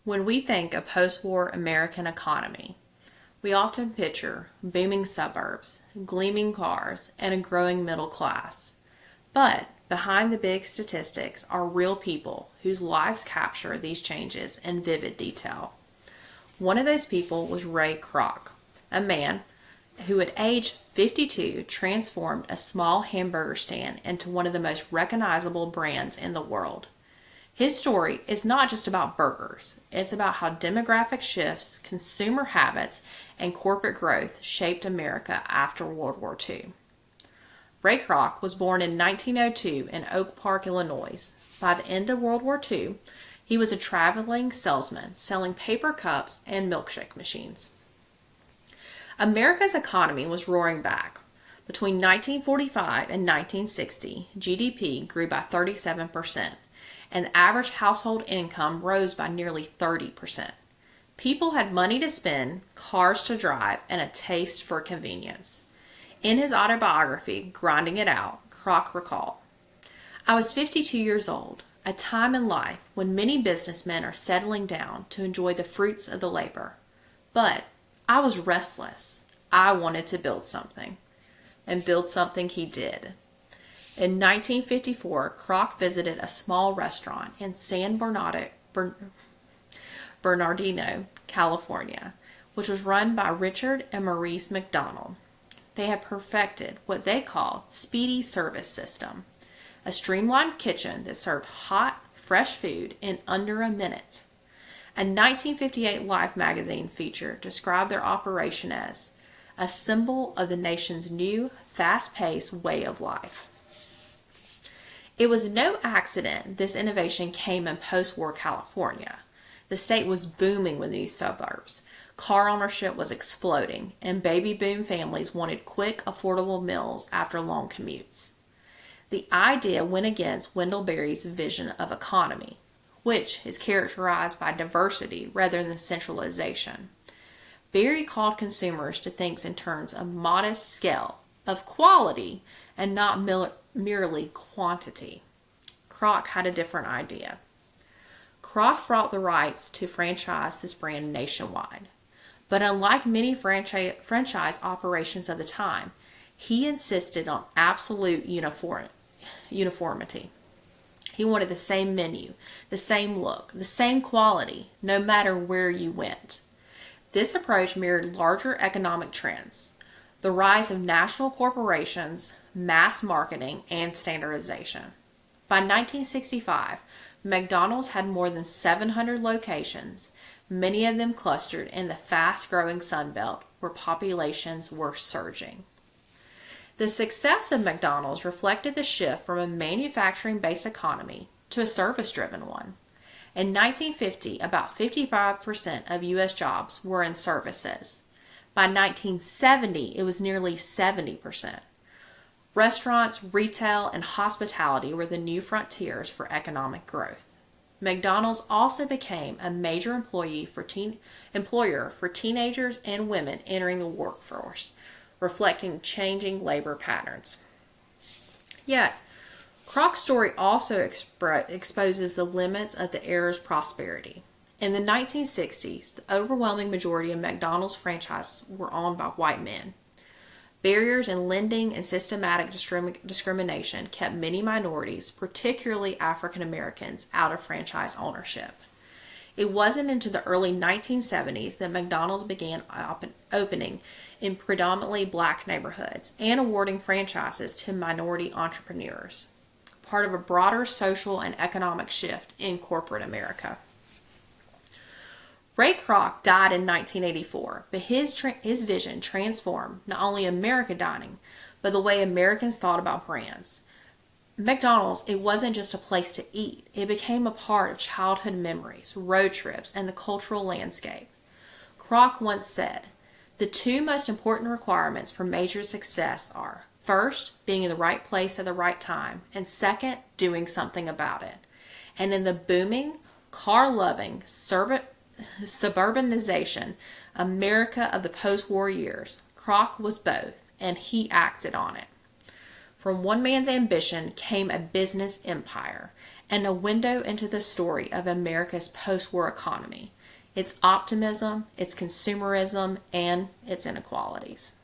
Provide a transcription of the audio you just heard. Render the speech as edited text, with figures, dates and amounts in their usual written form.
When we think of post-war American economy, we often picture booming suburbs, gleaming cars, and a growing middle class. But behind the big statistics are real people whose lives capture these changes in vivid detail. One of those people was Ray Kroc, a man who at age 52 transformed a small hamburger stand into one of the most recognizable brands in the world. His story is not just about burgers, it's about how demographic shifts, consumer habits, and corporate growth shaped America after World War II. Ray Kroc was born in 1902 in Oak Park, Illinois. By the end of World War II, he was a traveling salesman selling paper cups and milkshake machines. America's economy was roaring back. Between 1945 and 1960, GDP grew by 37%, and the average household income rose by nearly 30%. People had money to spend, cars to drive, and a taste for convenience. In his autobiography, Grinding It Out, Kroc recalled, "I was 52 years old, a time in life when many businessmen are settling down to enjoy the fruits of the labor. But I was restless. I wanted to build something." And build something he did. In 1954, Kroc visited a small restaurant in San Bernardino, California, which was run by Richard and Maurice McDonald. They had perfected what they called speedy service system, a streamlined kitchen that served hot, fresh food in under a minute. A 1958 Life magazine feature described their operation as a symbol of the nation's new, fast-paced way of life. It was no accident this innovation came in post-war California. The state was booming with new suburbs. Car ownership was exploding, and baby boom families wanted quick, affordable meals after long commutes. The idea went against Wendell Berry's vision of economy, which is characterized by diversity rather than centralization. Berry called consumers to think in terms of modest scale, of quality, and not merely quantity. Kroc had a different idea. Kroc brought the rights to franchise this brand nationwide. But unlike many franchise operations of the time, he insisted on absolute uniformity. He wanted the same menu, the same look, the same quality, no matter where you went. This approach mirrored larger economic trends, the rise of national corporations, mass marketing, and standardization. By 1965, McDonald's had more than 700 locations, many of them clustered in the fast-growing Sun Belt where populations were surging. The success of McDonald's reflected the shift from a manufacturing-based economy to a service-driven one. In 1950, about 55% of U.S. jobs were in services. By 1970, it was nearly 70%. Restaurants, retail, and hospitality were the new frontiers for economic growth. McDonald's also became a major employer for teenagers and women entering the workforce, reflecting changing labor patterns. Yet, Kroc's story also exposes the limits of the era's prosperity. In the 1960s, the overwhelming majority of McDonald's franchises were owned by white men. Barriers in lending and systematic discrimination kept many minorities, particularly African Americans, out of franchise ownership. It wasn't until the early 1970s that McDonald's began opening in predominantly black neighborhoods and awarding franchises to minority entrepreneurs, part of a broader social and economic shift in corporate America. Ray Kroc died in 1984, but his vision transformed not only American dining, but the way Americans thought about brands. McDonald's, it wasn't just a place to eat. It became a part of childhood memories, road trips, and the cultural landscape. Kroc once said, "The two most important requirements for major success are, first, being in the right place at the right time, and second, doing something about it." And in the booming, car-loving, suburbanization America of the post-war years, Kroc was both, and he acted on it. From one man's ambition came a business empire, and a window into the story of America's post-war economy, its optimism, its consumerism, and its inequalities.